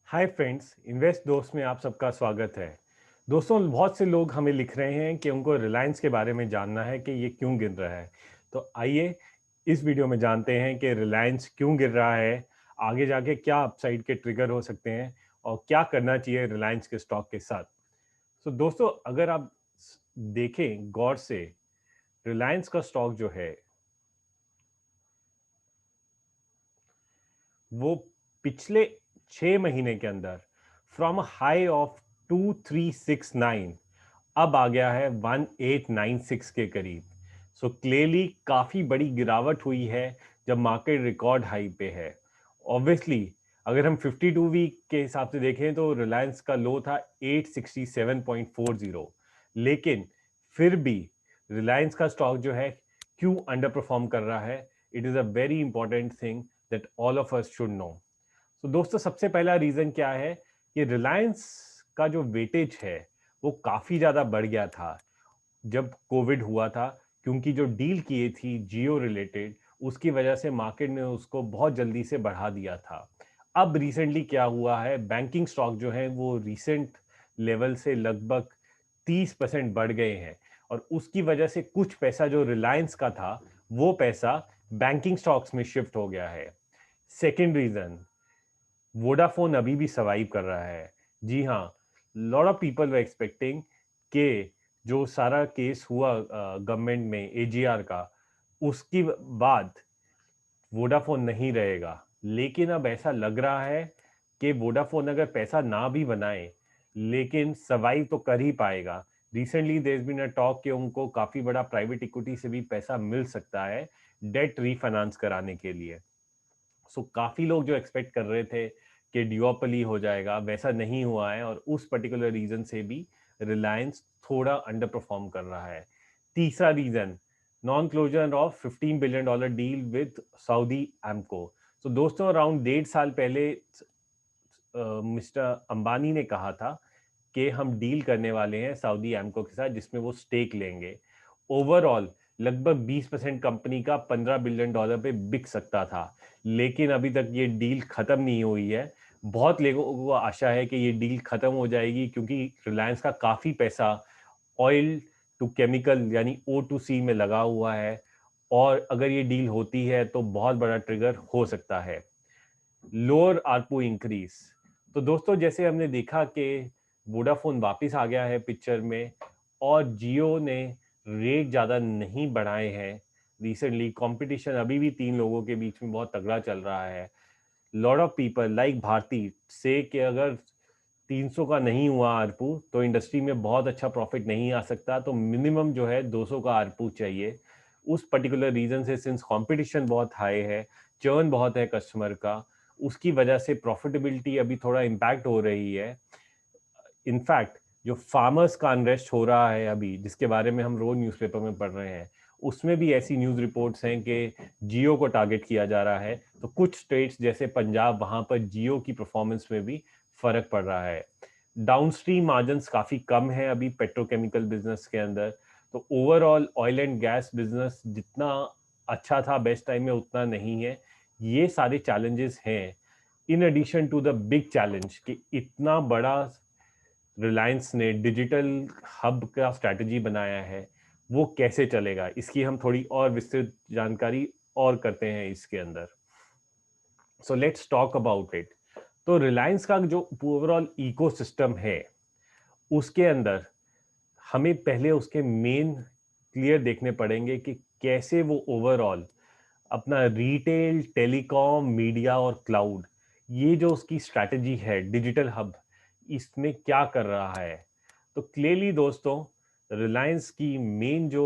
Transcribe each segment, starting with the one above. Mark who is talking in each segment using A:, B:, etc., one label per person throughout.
A: Hi friends, invest दोस्त में आप सबका स्वागत है। दोस्तों, बहुत से लोग हमें लिख रहे हैं कि उनको रिलायंस के बारे में जानना है कि ये क्यों गिर रहा है। तो आइए इस वीडियो में जानते हैं कि रिलायंस क्यों गिर रहा है, आगे जाके क्या अपसाइड के ट्रिगर हो सकते हैं और क्या करना चाहिए रिलायंस के स्टॉक के साथ। तो दोस्तों, अगर आप देखें गौर से, रिलायंस का स्टॉक जो है वो पिछले 6 महीने के अंदर फ्रॉम हाई ऑफ 2369 अब आ गया है 1896 के करीब। सो क्लियरली काफ़ी बड़ी गिरावट हुई है जब मार्केट रिकॉर्ड हाई पे है। ऑब्वियसली अगर हम 52 वीक के हिसाब से देखें तो रिलायंस का लो था 867.40, लेकिन फिर भी रिलायंस का स्टॉक जो है क्यों अंडर परफॉर्म कर रहा है, it is a very important thing that all of us should know. तो दोस्तों, सबसे पहला रीजन क्या है कि रिलायंस का जो वेटेज है वो काफी ज्यादा बढ़ गया था जब कोविड हुआ था, क्योंकि जो डील किए थी जियो रिलेटेड, उसकी वजह से मार्केट ने उसको बहुत जल्दी से बढ़ा दिया था। अब रिसेंटली क्या हुआ है, बैंकिंग स्टॉक जो है वो रिसेंट लेवल से लगभग 30% बढ़ गए हैं और उसकी वजह से कुछ पैसा जो रिलायंस का था वो पैसा बैंकिंग स्टॉक्स में शिफ्ट हो गया है। सेकेंड रीजन, वोडाफोन अभी भी सर्वाइव कर रहा है। जी हाँ, lot of people were expecting कि जो सारा केस हुआ गवर्नमेंट में एजीआर का, उसकी बाद वोडाफोन नहीं रहेगा। लेकिन अब ऐसा लग रहा है कि वोडाफोन अगर पैसा ना भी बनाए लेकिन सर्वाइव तो कर ही पाएगा। Recently there been a talk कि उनको काफी बड़ा प्राइवेट इक्विटी से भी पैसा मिल सकता है डेट रीफाइनेंस कराने के लिए। सो काफी लोग जो एक्सपेक्ट कर रहे थे कि ड्यूओपली हो जाएगा, वैसा नहीं हुआ है और उस पर्टिकुलर रीजन से भी रिलायंस थोड़ा अंडर परफॉर्म कर रहा है। तीसरा reason, non closure of $15 billion deal with Saudi Aramco. तो दोस्तों, अराउंड 1.5 साल पहले मिस्टर अंबानी ने कहा था कि हम डील करने वाले हैं सऊदी एमको के साथ जिसमें वो स्टेक लेंगे। ओवरऑल लगभग 20% कंपनी का $15 बिलियन पे बिक सकता था, लेकिन अभी तक ये डील खत्म नहीं हुई है। बहुत लोगों को आशा है कि ये डील खत्म हो जाएगी क्योंकि रिलायंस का काफी पैसा ऑयल टू केमिकल यानी O2C में लगा हुआ है और अगर ये डील होती है तो बहुत बड़ा ट्रिगर हो सकता है। Lower ARPU increase. तो दोस्तों, जैसे हमने देखा कि वोडाफोन वापस आ गया है पिक्चर में और जियो ने रेट ज़्यादा नहीं बढ़ाए हैं। रिसेंटली कंपटीशन अभी भी तीन लोगों के बीच में बहुत तगड़ा चल रहा है। Lot of people like Bharti से कि अगर 300 का नहीं हुआ आरपू तो इंडस्ट्री में बहुत अच्छा प्रॉफिट नहीं आ सकता, तो मिनिमम जो है 200 का आरपू चाहिए। उस पर्टिकुलर रीजन से सिंस कंपटीशन बहुत हाई है, चर्न बहुत है कस्टमर का, उसकी वजह से प्रॉफिटेबिलिटी अभी थोड़ा इम्पैक्ट हो रही है। इनफैक्ट जो फार्मर्स का अनरेस्ट हो रहा है अभी, जिसके बारे में हम रोज न्यूज़पेपर में पढ़ रहे हैं, उसमें भी ऐसी न्यूज़ रिपोर्ट्स हैं कि जियो को टारगेट किया जा रहा है। तो कुछ स्टेट्स जैसे पंजाब, वहां पर जियो की परफॉर्मेंस में भी फर्क पड़ रहा है। डाउनस्ट्रीम मार्जिन्स काफ़ी कम है अभी पेट्रोकेमिकल बिजनेस के अंदर। तो overall oil and gas business जितना अच्छा था बेस्ट टाइम में उतना नहीं है। ये सारे चैलेंजेस हैं, in addition to the big challenge कि इतना बड़ा रिलायंस ने डिजिटल हब का स्ट्रैटेजी बनाया है, वो कैसे चलेगा, इसकी हम थोड़ी और विस्तृत जानकारी और करते हैं इसके अंदर। So let's talk about it. तो रिलायंस का जो ओवरऑल इकोसिस्टम है उसके अंदर हमें पहले उसके मेन क्लियर देखने पड़ेंगे कि कैसे वो ओवरऑल अपना रिटेल, टेलीकॉम, मीडिया और क्लाउड, ये जो उसकी स्ट्रैटेजी है डिजिटल हब, इसमें क्या कर रहा है। तो क्लियरली दोस्तों, रिलायंस की मेन जो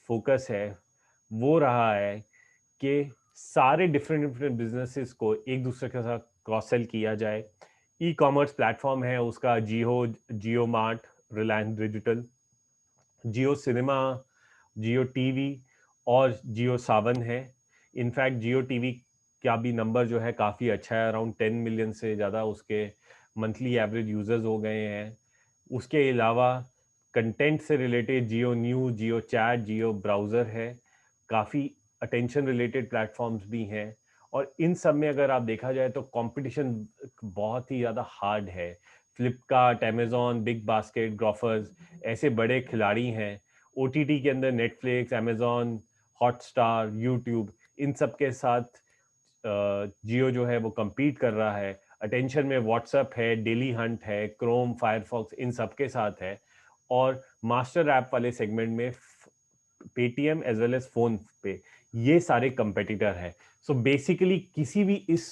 A: फोकस है वो रहा है कि सारे डिफरेंट डिफरेंट बिजनेसेस को एक दूसरे के साथ क्रॉस सेल किया जाए। ई कॉमर्स प्लेटफॉर्म है उसका जियो, जियो मार्ट, रिलायंस डिजिटल, जियो सिनेमा, जियो टीवी और जियो सावन है। इनफैक्ट जियो टीवी का भी नंबर जो है काफ़ी अच्छा है, अराउंड 10 मिलियन से ज़्यादा उसके मंथली एवरेज यूजर्स हो गए हैं। उसके अलावा कंटेंट से रिलेटेड जियो न्यूज़, जियो चैट, जियो ब्राउज़र है। काफ़ी अटेंशन रिलेटेड प्लेटफॉर्म्स भी हैं और इन सब में अगर आप देखा जाए तो कंपटीशन बहुत ही ज़्यादा हार्ड है। Flipkart, Amazon, big basket, Grofers ऐसे बड़े खिलाड़ी हैं। ओटीटी के अंदर नेटफ्लिक्स, अमेजॉन, हॉटस्टार, यूट्यूब, इन सब के साथ जियो जो है वो compete कर रहा है। अटेंशन में व्हाट्सएप है, डेली हंट है, क्रोम, फायरफॉक्स, इन सब के साथ है। और मास्टर ऐप वाले सेगमेंट में Paytm as well as PhonePe, ये सारे कंपेटिटर हैं। सो बेसिकली किसी भी इस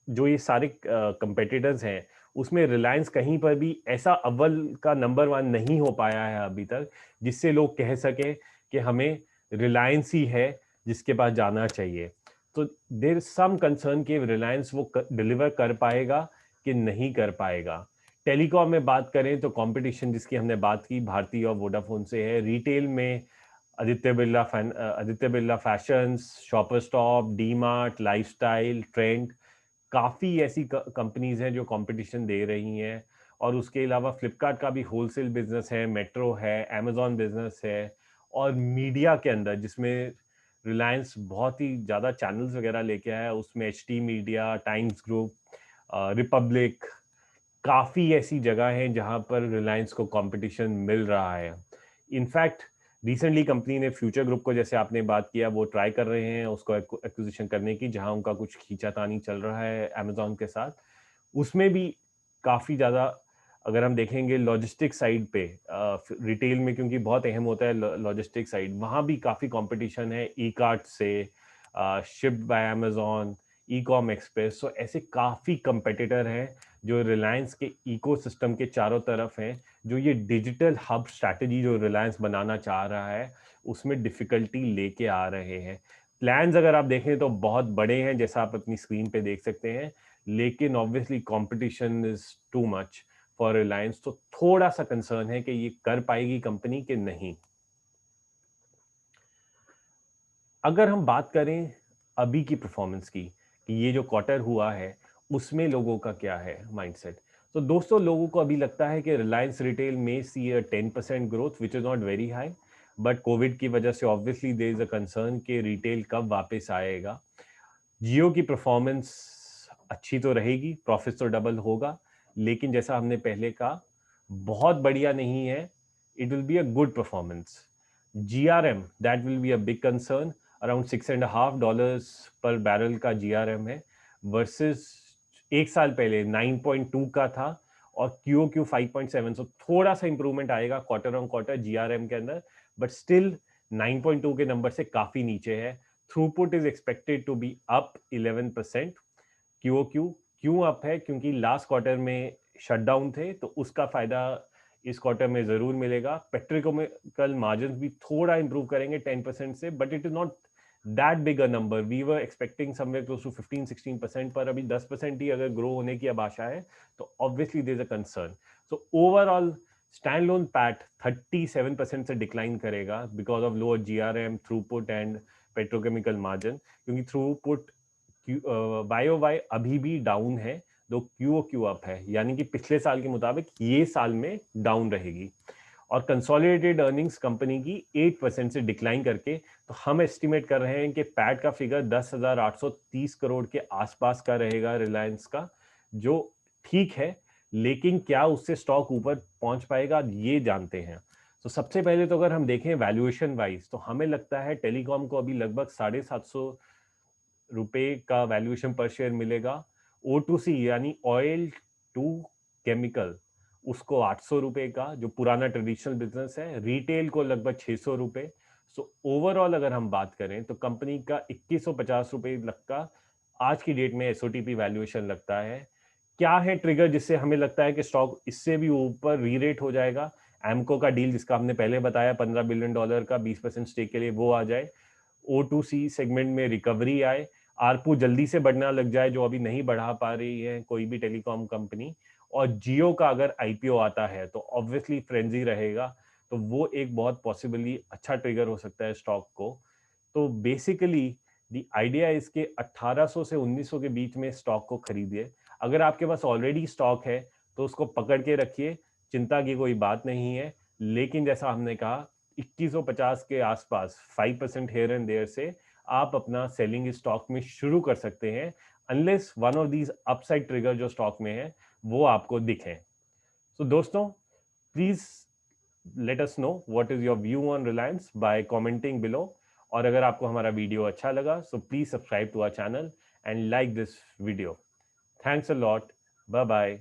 A: जो ये सारे कंपेटिटर्स हैं उसमें रिलायंस कहीं पर भी ऐसा अव्वल का नंबर वन नहीं हो पाया है अभी तक जिससे लोग कह सके कि हमें रिलायंस ही है जिसके पास जाना चाहिए। तो देर सम कंसर्न कि रिलायंस वो डिलीवर कर पाएगा कि नहीं कर पाएगा। टेलीकॉम में बात करें तो कंपटीशन जिसकी हमने बात की भारती और वोडाफोन से है। रिटेल में Aditya Birla fashions, shopper stop, D mart, lifestyle, trend, काफ़ी ऐसी कंपनीज हैं जो कंपटीशन दे रही हैं। और उसके अलावा फ्लिपकार्ट का भी होलसेल बिजनेस है, मेट्रो है, अमेजॉन बिजनेस है। और मीडिया के अंदर जिसमें रिलायंस बहुत ही ज़्यादा चैनल्स वगैरह लेके आया है, उसमें HT media, times group, Republic, काफ़ी ऐसी जगह हैं जहां पर रिलायंस को कंपटीशन मिल रहा है। इनफैक्ट रिसेंटली कंपनी ने फ्यूचर ग्रुप को, जैसे आपने बात किया, वो ट्राई कर रहे हैं उसको एक्विजिशन करने की, जहां उनका कुछ खींचातानी चल रहा है अमेजॉन के साथ। उसमें भी काफ़ी ज़्यादा अगर हम देखेंगे लॉजिस्टिक साइड पे, रिटेल में क्योंकि बहुत अहम होता है लॉजिस्टिक साइड, वहाँ भी काफ़ी कंपटीशन है ई कार्ट से, shipped bye Amazon, e com express. सो ऐसे काफ़ी कंपेटिटर हैं जो रिलायंस के इकोसिस्टम के चारों तरफ हैं, जो ये डिजिटल हब स्ट्रैटेजी जो रिलायंस बनाना चाह रहा है उसमें डिफिकल्टी लेके आ रहे हैं। प्लान्स अगर आप देखें तो बहुत बड़े हैं जैसा आप अपनी स्क्रीन पे देख सकते हैं, लेकिन obviously competition is too much for Reliance. तो थोड़ा सा कंसर्न है कि ये कर पाएगी कंपनी कि नहीं। अगर हम बात करें अभी की परफॉर्मेंस की कि ये जो क्वार्टर हुआ है उसमें लोगों का क्या है माइंडसेट, तो दोस्तों लोगों को अभी लगता है कि रिलायंस रिटेल में see a 10% growth which is not very high, but COVID की वजह से obviously there is a concern कि रिटेल कब वापस आएगा। जियो की परफॉर्मेंस अच्छी तो रहेगी, प्रॉफिट तो डबल होगा, लेकिन जैसा हमने पहले कहा बहुत बढ़िया नहीं है। It will be a good performance. GRM that will be a big concern. Around $6.50 पर बैरल का जीआरएम है वर्सेस एक साल पहले 9.2 का था और क्यूओक्यू 5.7। सो थोड़ा सा इंप्रूवमेंट आएगा क्वार्टर ऑन क्वार्टर जीआरएम के अंदर, बट स्टिल 9.2 के नंबर से काफी नीचे है। Throughput is expected to be up 11%। QoQ क्यों अप है? क्योंकि लास्ट क्वार्टर में शटडाउन थे तो उसका फायदा इस क्वार्टर में जरूर मिलेगा। पेट्रोकेमिकल मार्जिन भी थोड़ा इंप्रूव करेंगे 10% से, but it is not that big a number. We were expecting somewhere close to 15-16%, पर अभी 10% ही अगर ग्रो होने की अब आशा है तो obviously there is a concern. So overall standalone PAT 37% से डिक्लाइन करेगा because of lower GRM, throughput and petrochemical margin. क्योंकि थ्रूपुट वाई वाई अभी भी डाउन है, दो क्यू क्यू अप है, यानी कि पिछले साल के मुताबिक ये साल में डाउन रहेगी। और कंसोलिडेटेड अर्निंग्स कंपनी की 8% से डिक्लाइन करके, तो हम एस्टिमेट कर रहे हैं कि पैट का फिगर 10,830 करोड़ के आसपास का रहेगा रिलायंस का, जो ठीक है, लेकिन क्या उससे स्टॉक ऊपर पहुंच पाएगा ये जानते हैं। तो सबसे पहले तो अगर हम देखें वैल्यूएशन वाइज तो हमें लगता है टेलीकॉम को अभी लगभग 750 रुपए का वैल्यूएशन पर शेयर मिलेगा। ओ टू सी यानी ऑयल टू केमिकल, उसको 800 रुपए का, जो पुराना ट्रेडिशनल बिजनेस है। रिटेल को लगभग 600 रुपए। सो ओवरऑल अगर हम बात करें तो कंपनी का 2150 रुपए लग का आज की डेट में एसओटीपी वैल्यूएशन लगता है। क्या है ट्रिगर जिससे हमें लगता है कि स्टॉक इससे भी ऊपर री रेट हो जाएगा? एमको का डील जिसका हमने पहले बताया $15 बिलियन का 20% स्टेक के लिए, वो आ जाए। ओ टू सी सेगमेंट में रिकवरी आए, आरपू जल्दी से बढ़ना लग जाए जो अभी नहीं बढ़ा पा रही है कोई भी टेलीकॉम कंपनी, और जियो का अगर आईपीओ आता है तो ऑब्वियसली फ्रेंजी रहेगा। तो वो एक बहुत पॉसिबली अच्छा ट्रिगर हो सकता है स्टॉक को। तो बेसिकली द आइडिया इसके 1800 से 1900 के बीच में स्टॉक को खरीदिए। अगर आपके पास ऑलरेडी स्टॉक है तो उसको पकड़ के रखिए, चिंता की कोई बात नहीं है। लेकिन जैसा हमने कहा 2150 के आसपास 5% हेयर एंड देयर से आप अपना सेलिंग स्टॉक में शुरू कर सकते हैं, unless one of these upside trigger जो स्टॉक में है वो आपको दिखें। सो दोस्तों, please let us know what is your view on Reliance by commenting below. और अगर आपको हमारा वीडियो अच्छा लगा, so please subscribe to our channel and like this video. Thanks a lot. Bye bye.